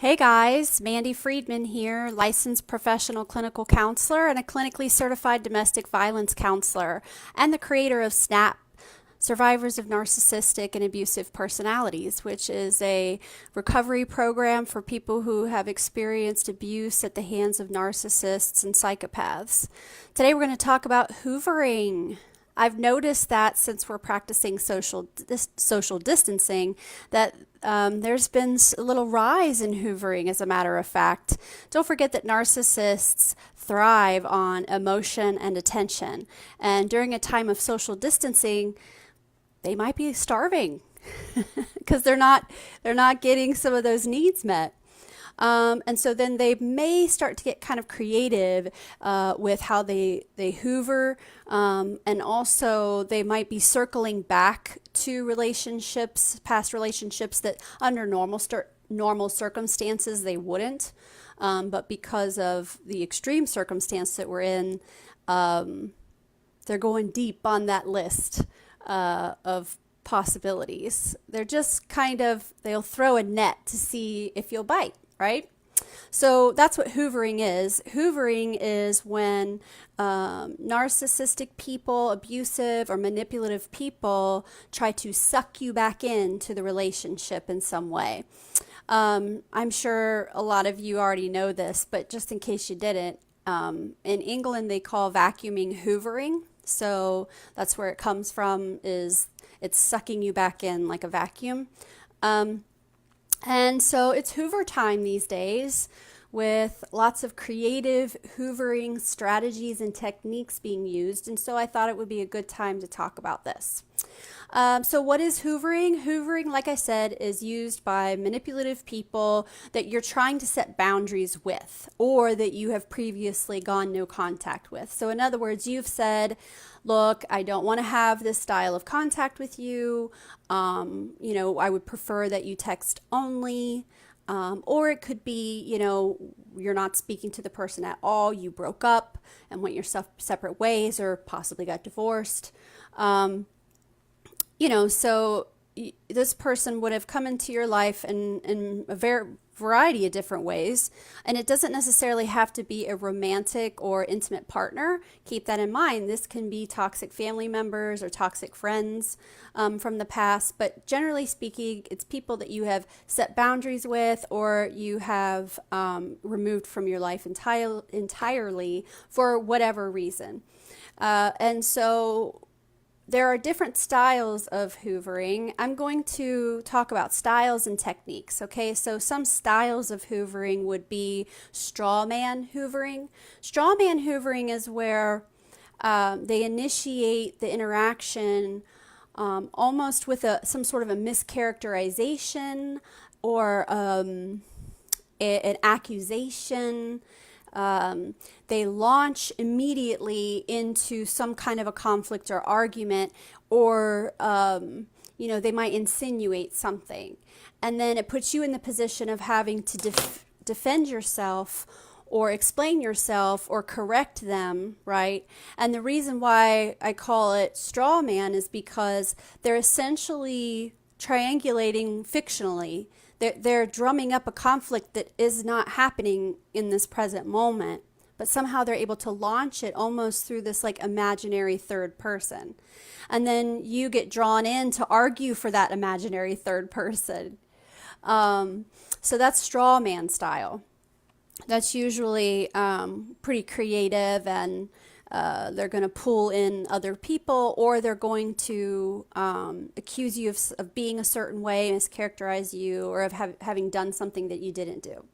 Hey guys, Mandy Friedman here, licensed professional clinical counselor and a clinically certified domestic violence counselor, and the creator of SNAP, Survivors of Narcissistic and Abusive Personalities, which is a recovery program for people who have experienced abuse at the hands of narcissists and psychopaths. Today we're going to talk about hoovering. I've noticed that since we're practicing social distancing, that there's been a little rise in hoovering, as a matter of fact. Don't forget that narcissists thrive on emotion and attention. And during a time of social distancing, they might be starving because they're not getting some of those needs met. And so then they may start to get kind of creative with how they hoover, and also they might be circling back to relationships, past relationships that under normal circumstances they wouldn't, but because of the extreme circumstance that we're in, they're going deep on that list of possibilities. They're just they'll throw a net to see if you'll bite. Right? So that's what hoovering is. Hoovering is when narcissistic people, abusive or manipulative people try to suck you back into the relationship in some way. I'm sure a lot of you already know this, but just in case you didn't, in England they call vacuuming hoovering. So that's where it comes from, is it's sucking you back in like a vacuum. And so it's Hoover time these days, with lots of creative hoovering strategies and techniques being used. And so I thought it would be a good time to talk about this. So what is hoovering? Hoovering, like I said, is used by manipulative people that you're trying to set boundaries with, or that you have previously gone no contact with. So in other words, you've said, look, I don't want to have this style of contact with you. I would prefer that you text only. Or it could be, you're not speaking to the person at all. You broke up and went your separate ways, or possibly got divorced. So this person would have come into your life in a variety of different ways. And it doesn't necessarily have to be a romantic or intimate partner. Keep that in mind. This can be toxic family members or toxic friends from the past. But generally speaking, it's people that you have set boundaries with, or you have removed from your life entirely for whatever reason. And so there are different styles of hoovering. I'm going to talk about styles and techniques, okay? So some styles of hoovering would be straw man hoovering. Straw man hoovering is where they initiate the interaction almost with some sort of a mischaracterization, or an accusation. They launch immediately into some kind of a conflict or argument, or they might insinuate something, and then it puts you in the position of having to defend yourself, or explain yourself, or correct them, right? And the reason why I call it straw man is because they're essentially triangulating fictionally. They're drumming up a conflict that is not happening in this present moment, but somehow they're able to launch it almost through this like imaginary third person. And then you get drawn in to argue for that imaginary third person. So that's straw man style. That's usually pretty creative, and they're going to pull in other people, or they're going to accuse you of being a certain way, mischaracterize you, or of having done something that you didn't do.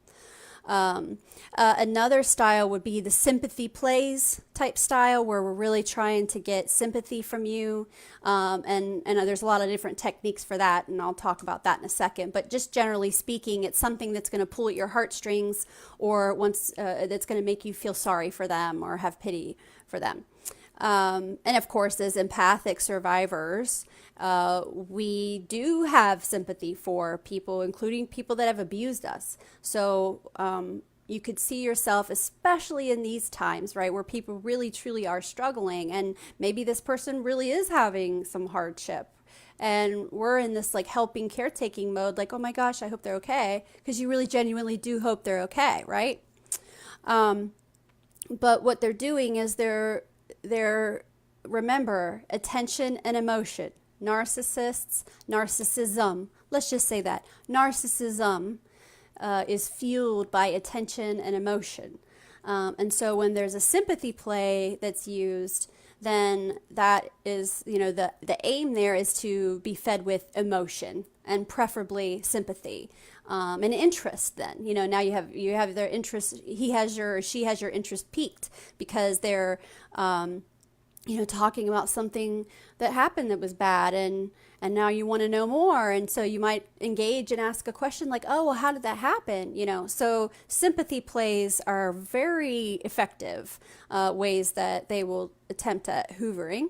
Another style would be the sympathy plays type style, where we're really trying to get sympathy from you. And there's a lot of different techniques for that, and I'll talk about that in a second. But just generally speaking, it's something that's going to pull at your heartstrings, or that's going to make you feel sorry for them or have pity for them. And of course, as empathic survivors, we do have sympathy for people, including people that have abused us. So you could see yourself, especially in these times, right, where people really truly are struggling, and maybe this person really is having some hardship. And we're in this like helping, caretaking mode, like, oh my gosh, I hope they're okay, because you really genuinely do hope they're okay, right? But what they're doing is they're remember, attention and emotion. Narcissists, narcissism. Let's just say that narcissism is fueled by attention and emotion. And so when there's a sympathy play that's used, then that is, the aim there is to be fed with emotion and preferably sympathy, and interest. Then, now you have their interest. He has your, or she has your interest piqued because they're, talking about something that happened that was bad, and now you want to know more, and so you might engage and ask a question like, oh, well, how did that happen? So sympathy plays are very effective ways that they will attempt at hoovering.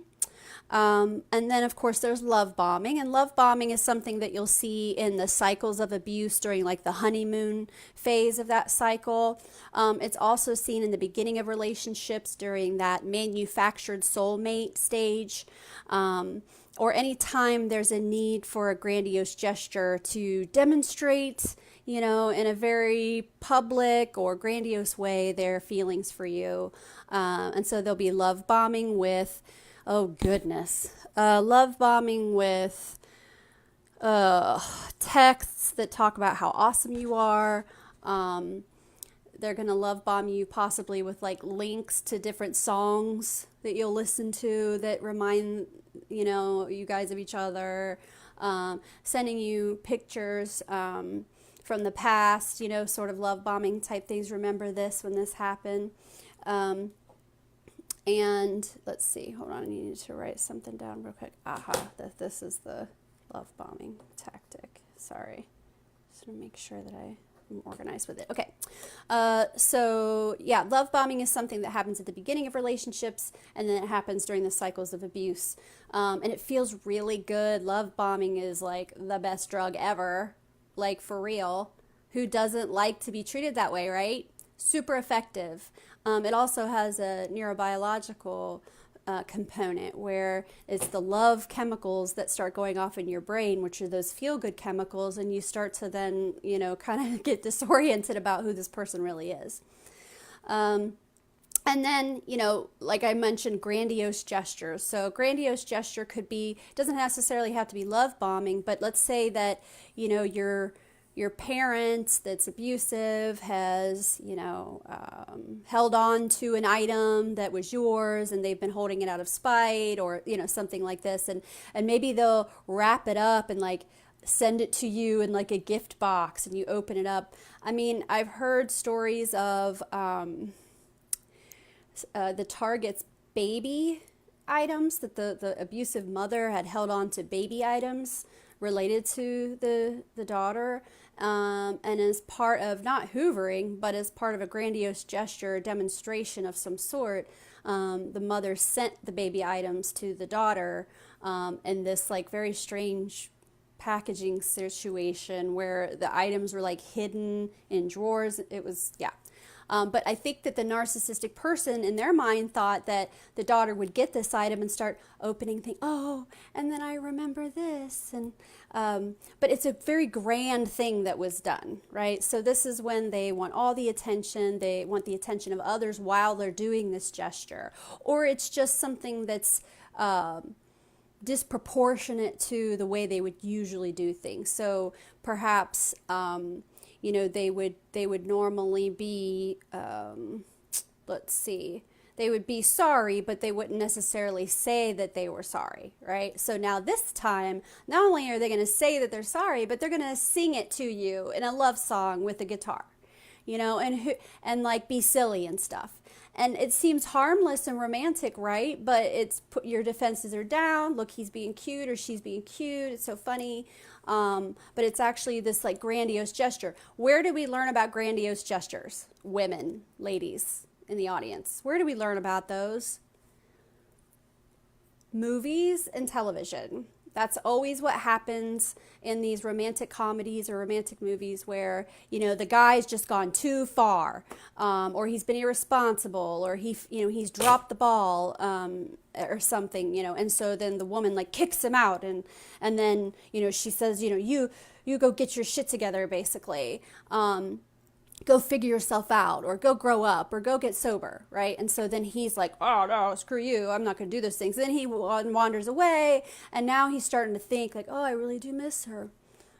And then, of course, there's love bombing. And love bombing is something that you'll see in the cycles of abuse during like the honeymoon phase of that cycle. It's also seen in the beginning of relationships during that manufactured soulmate stage. Or any time there's a need for a grandiose gesture to demonstrate, in a very public or grandiose way their feelings for you. And so there'll be love bombing with, oh goodness, love bombing with texts that talk about how awesome you are. They're going to love bomb you possibly with like links to different songs that you'll listen to that remind, you guys of each other. Sending you pictures from the past, sort of love bombing type things. Remember this when this happened. And let's see, hold on, I needed to write something down real quick. This is the love bombing tactic. Sorry. Just want to make sure that I'm organized with it. Okay. So yeah, love bombing is something that happens at the beginning of relationships, and then it happens during the cycles of abuse. And it feels really good. Love bombing is like the best drug ever. Like, for real. Who doesn't like to be treated that way, right? Super effective. It also has a neurobiological component where it's the love chemicals that start going off in your brain, which are those feel-good chemicals, and you start to then, kind of get disoriented about who this person really is. And then, like I mentioned, grandiose gestures. So grandiose gesture could be, doesn't necessarily have to be love bombing, but let's say that, your parent that's abusive has, held on to an item that was yours, and they've been holding it out of spite, or, something like this. And maybe they'll wrap it up and like send it to you in like a gift box, and you open it up. I mean, I've heard stories of the target's baby items, that the abusive mother had held on to baby items related to the daughter, and as part of not hoovering, but as part of a grandiose gesture demonstration of some sort, the mother sent the baby items to the daughter, in this like very strange packaging situation where the items were like hidden in drawers. It was, yeah. But I think that the narcissistic person in their mind thought that the daughter would get this item and start opening things. Oh, and then I remember this. And but it's a very grand thing that was done, right? So this is when they want all the attention. They want the attention of others while they're doing this gesture. Or it's just something that's disproportionate to the way they would usually do things. So perhaps they would normally be, let's see, they would be sorry, but they wouldn't necessarily say that they were sorry, right? So now this time, not only are they going to say that they're sorry, but they're going to sing it to you in a love song with a guitar, and like be silly and stuff. And it seems harmless and romantic, right? But it's your defenses are down. Look, he's being cute or she's being cute. It's so funny. But it's actually this like grandiose gesture. Where do we learn about grandiose gestures? Women, ladies in the audience. Where do we learn about those? Movies and television. That's always what happens in these romantic comedies or romantic movies where, the guy's just gone too far, or he's been irresponsible, or he's dropped the ball, or something, and so then the woman like kicks him out, and then, she says, you go get your shit together, basically. Go figure yourself out, or go grow up, or go get sober, right? And so then he's like, oh no, screw you, I'm not going to do those things. Then he wanders away, and now he's starting to think like, oh, I really do miss her.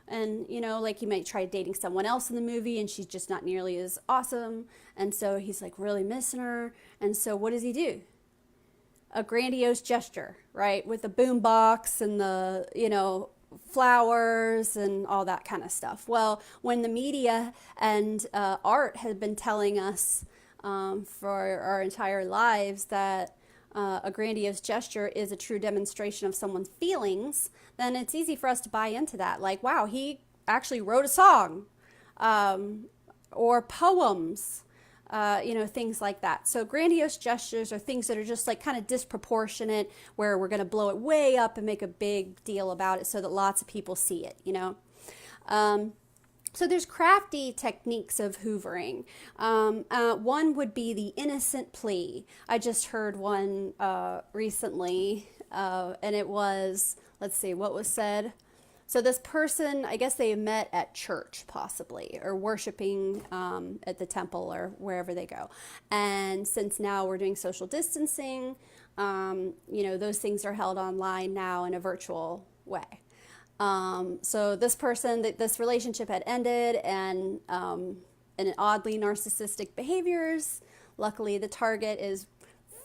And, like he might try dating someone else in the movie, and she's just not nearly as awesome. And so he's like really missing her. And so what does he do? A grandiose gesture, right? With the boom box and the, flowers and all that kind of stuff. Well, when the media and art had been telling us for our entire lives that a grandiose gesture is a true demonstration of someone's feelings, then it's easy for us to buy into that. Like, wow, he actually wrote a song, or poems, things like that. So grandiose gestures are things that are just like kind of disproportionate, where we're going to blow it way up and make a big deal about it so that lots of people see it, So there's crafty techniques of hoovering. One would be the innocent plea. I just heard one recently, and it was, let's see, what was said? So this person, I guess they met at church, possibly, or worshiping at the temple or wherever they go. And since now we're doing social distancing, those things are held online now in a virtual way. So this person, this relationship had ended, and oddly narcissistic behaviors. Luckily, the target is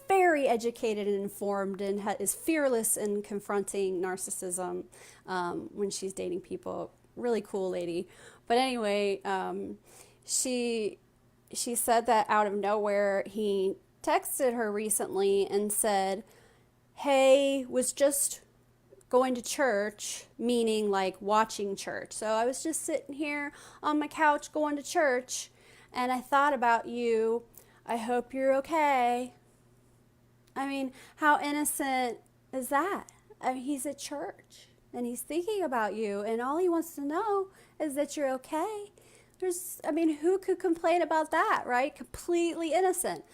very educated and informed, and is fearless in confronting narcissism when she's dating people. Really cool lady. But anyway, she said that out of nowhere he texted her recently and said, hey, was just going to church, meaning like watching church. So I was just sitting here on my couch going to church, and I thought about you. I hope you're okay. I mean, how innocent is that? I mean, he's at church and he's thinking about you, and all he wants to know is that you're okay. Who could complain about that, right? Completely innocent.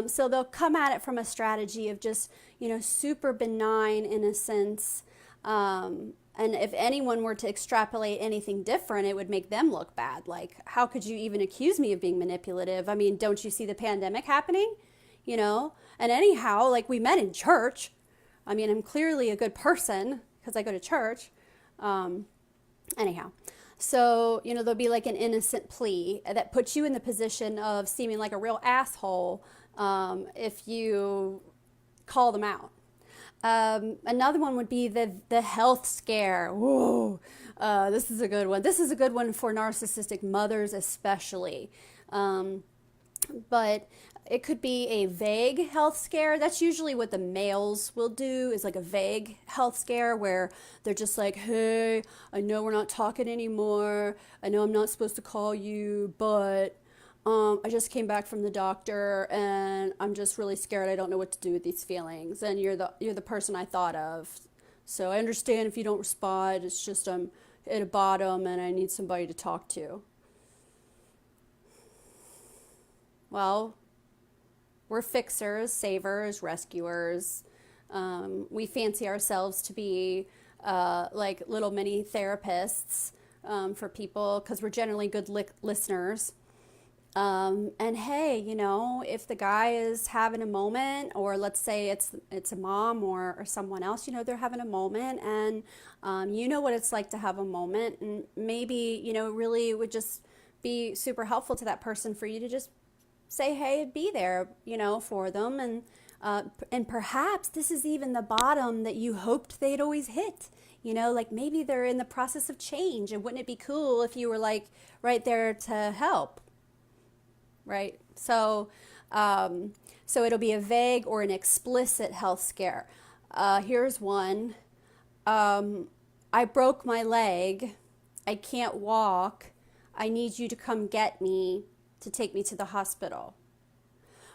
So they'll come at it from a strategy of just, super benign innocence. And if anyone were to extrapolate anything different, it would make them look bad. Like, how could you even accuse me of being manipulative? I mean, don't you see the pandemic happening? And anyhow, like, we met in church. I mean, I'm clearly a good person because I go to church. Anyhow, so, there'll be like an innocent plea that puts you in the position of seeming like a real asshole if you call them out. Another one would be the health scare. Whoa, this is a good one. This is a good one for narcissistic mothers especially. But it could be a vague health scare. That's usually what the males will do, is like a vague health scare where they're just like, hey, I know we're not talking anymore. I know I'm not supposed to call you, but I just came back from the doctor and I'm just really scared. I don't know what to do with these feelings. And you're the person I thought of. So I understand if you don't respond. It's just I'm at a bottom and I need somebody to talk to. Well, we're fixers, savers, rescuers. We fancy ourselves to be like little mini therapists for people because we're generally good listeners. And hey, if the guy is having a moment, or let's say it's a mom or someone else, they're having a moment, and what it's like to have a moment, and maybe, really it would just be super helpful to that person for you to just say hey and be there, for them. And perhaps this is even the bottom that you hoped they'd always hit. Like maybe they're in the process of change, and wouldn't it be cool if you were like right there to help? Right? So it'll be a vague or an explicit health scare. Here's one. I broke my leg. I can't walk. I need you to come get me to take me to the hospital.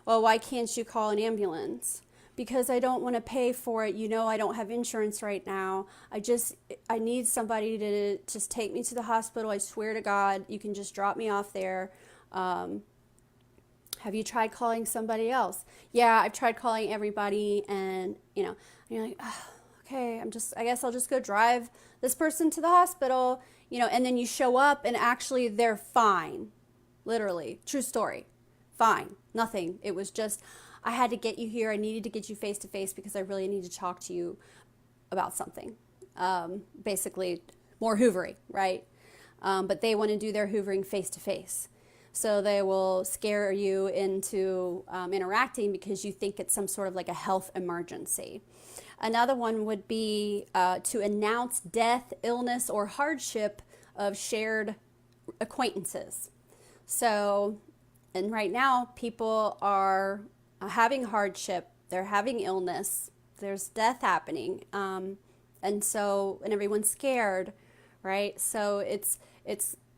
Well, why can't you call an ambulance? because I don't want to pay for it. I don't have insurance right now. I need somebody to just take me to the hospital. I swear to God, you can just drop me off there. Have you tried calling somebody else? Yeah, I've tried calling everybody, and you're like, oh, okay, I guess I'll just go drive this person to the hospital, and then you show up and actually they're fine. Literally, true story. Fine, nothing. It was just, I had to get you here. I needed to get you face to face because I really need to talk to you about something. Basically, more hoovering, right? But they want to do their hoovering face to face. So they will scare you into interacting because you think it's some sort of like a health emergency. Another one would be to announce death, illness, or hardship of shared acquaintances. So, and right now people are having hardship, they're having illness, there's death happening, and everyone's scared, right? So it's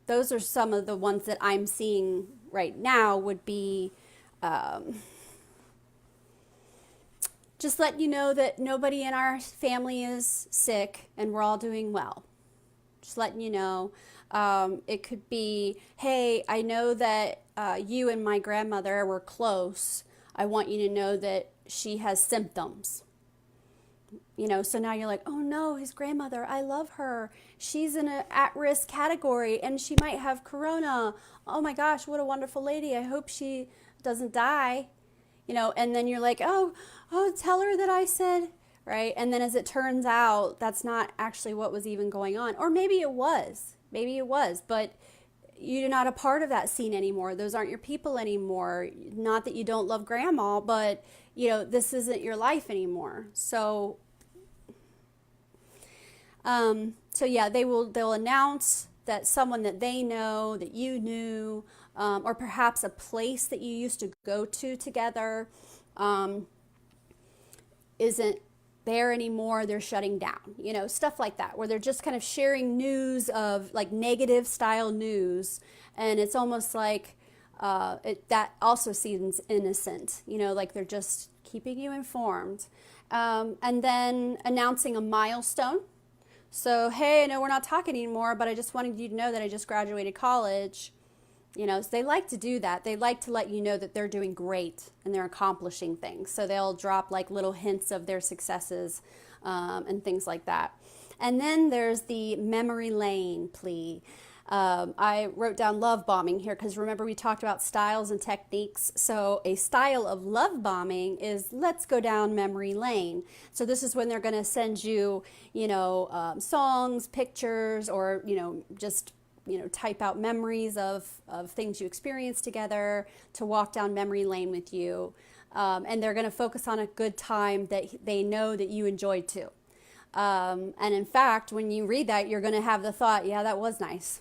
those are some of the ones that I'm seeing right now would be just letting you know that nobody in our family is sick and we're all doing well. Just letting you know. It could be, hey, I know that you and my grandmother were close. I want you to know that she has symptoms. So now you're like, oh no, his grandmother, I love her. She's in an at-risk category and she might have corona. Oh my gosh, what a wonderful lady. I hope she doesn't die. And then you're like, oh, tell her that I said, right? And then as it turns out, that's not actually what was even going on. Or maybe it was, but you're not a part of that scene anymore. Those aren't your people anymore. Not that you don't love grandma, but this isn't your life anymore. So yeah, they'll announce that someone that they know, that you knew, or perhaps a place that you used to go to together, isn't there anymore. They're shutting down, stuff like that, where they're just kind of sharing news of like negative style news. And it's almost like, that also seems innocent, like they're just keeping you informed. And then announcing a milestone. So, hey, I know we're not talking anymore, but I just wanted you to know that I just graduated college. So they like to do that. They like to let you know that they're doing great and they're accomplishing things. So they'll drop like little hints of their successes and things like that. And then there's the memory lane plea. I wrote down love bombing here because remember we talked about styles and techniques. So a style of love bombing is let's go down memory lane. So this is when they're going to send you, songs, pictures, or, just, type out memories of things you experienced together to walk down memory lane with you. And they're going to focus on a good time that they know that you enjoyed too. And in fact, when you read that, you're going to have the thought, yeah, that was nice.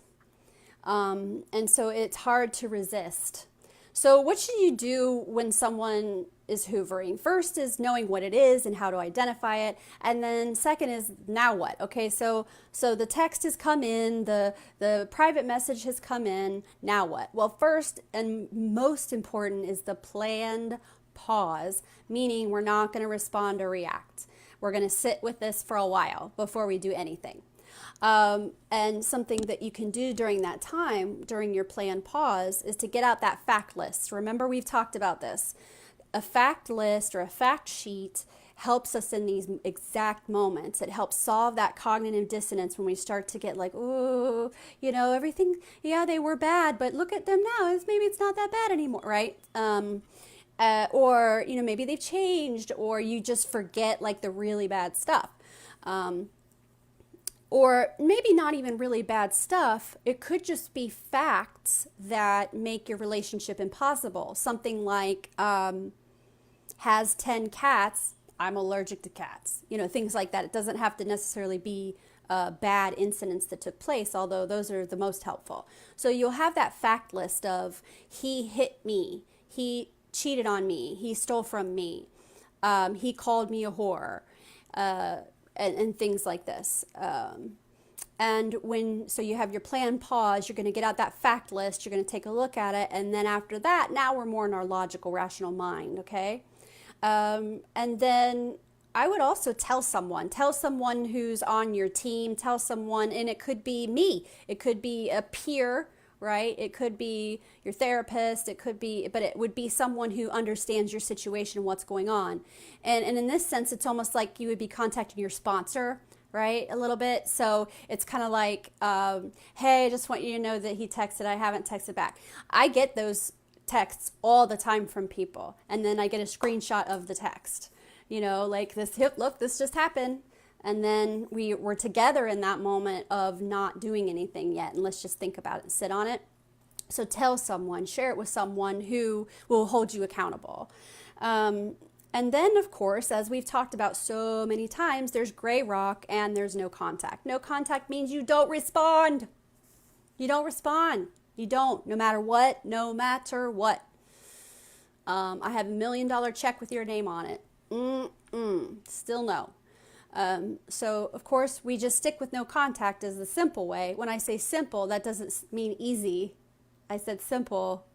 And so it's hard to resist. So what should you do when someone is hoovering? First is knowing what it is and how to identify it. And then second is now what? Okay, so the text has come in, the private message has come in, now what? Well, first and most important is the planned pause, meaning we're not going to respond or react. We're going to sit with this for a while before we do anything. And something that you can do during that time, during your planned pause, is to get out that fact list. Remember, we've talked about this. A fact list or a fact sheet helps us in these exact moments. It helps solve that cognitive dissonance when we start to get like, ooh, everything, yeah, they were bad, but look at them now. Maybe it's not that bad anymore, right? Or, maybe they've changed, or you just forget like the really bad stuff. Or maybe not even really bad stuff. It could just be facts that make your relationship impossible. Something like has 10 cats, I'm allergic to cats. Things like that. It doesn't have to necessarily be bad incidents that took place, although those are the most helpful. So you'll have that fact list of he hit me, he cheated on me, he stole from me, he called me a whore. And things like this. So you have your planned pause, you're going to get out that fact list, you're going to take a look at it, and then after that, now we're more in our logical, rational mind, okay? And then I would also tell someone who's on your team, tell someone, and it could be me, it could be a peer, right? It could be your therapist, it could be, but it would be someone who understands your situation and what's going on. And in this sense, it's almost like you would be contacting your sponsor, right? A little bit. So it's kind of like, hey, I just want you to know that he texted, I haven't texted back. I get those texts all the time from people, and then I get a screenshot of the text, like this, look, this just happened. And then we were together in that moment of not doing anything yet, and let's just think about it and sit on it. So tell someone, share it with someone who will hold you accountable. And then, of course, as we've talked about so many times, there's gray rock and there's no contact. No contact means you don't respond. You don't respond. You don't, no matter what, no matter what. I have $1 million check with your name on it. Still no. So, of course, we just stick with no contact as the simple way. When I say simple, that doesn't mean easy. I said simple.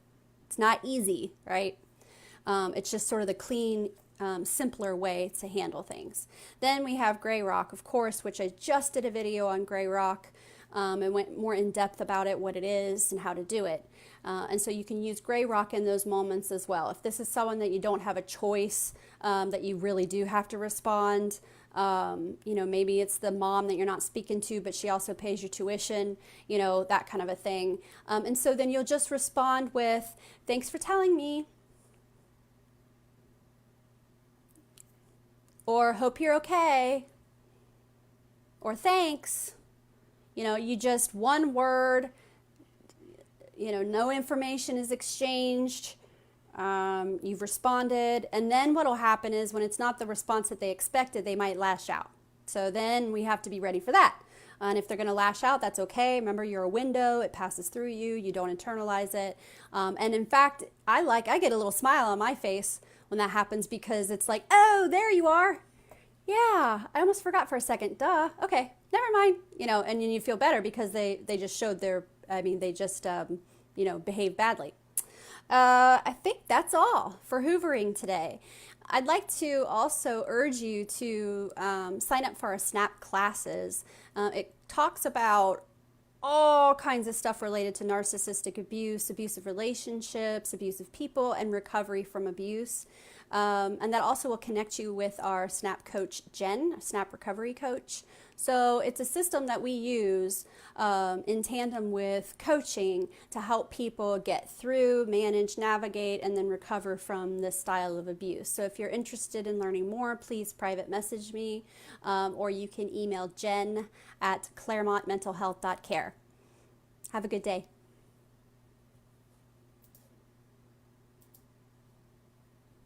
It's not easy, right? It's just sort of the clean, simpler way to handle things. Then we have gray rock, of course, which I just did a video on gray rock and went more in depth about it, what it is and how to do it. And so you can use gray rock in those moments as well. If this is someone that you don't have a choice, that you really do have to respond, maybe it's the mom that you're not speaking to, but she also pays your tuition, that kind of a thing. And so then you'll just respond with, thanks for telling me, or hope you're okay, or thanks. You just one word, no information is exchanged. You've responded, and then what will happen is when it's not the response that they expected, they might lash out. So then we have to be ready for that. And if they're going to lash out, that's okay. Remember, you're a window. It passes through you. You don't internalize it. And in fact, I get a little smile on my face when that happens, because it's like, oh, there you are. Yeah, I almost forgot for a second. Duh. Okay, never mind. And then you feel better because they just showed behaved badly. I think that's all for Hoovering today. I'd like to also urge you to sign up for our SNAP classes. It talks about all kinds of stuff related to narcissistic abuse, abusive relationships, abusive people, and recovery from abuse. And that also will connect you with our SNAP coach, Jen, SNAP recovery coach. So it's a system that we use in tandem with coaching to help people get through, manage, navigate, and then recover from this style of abuse. So if you're interested in learning more, please private message me, or you can email Jen at claremontmentalhealth.care. Have a good day.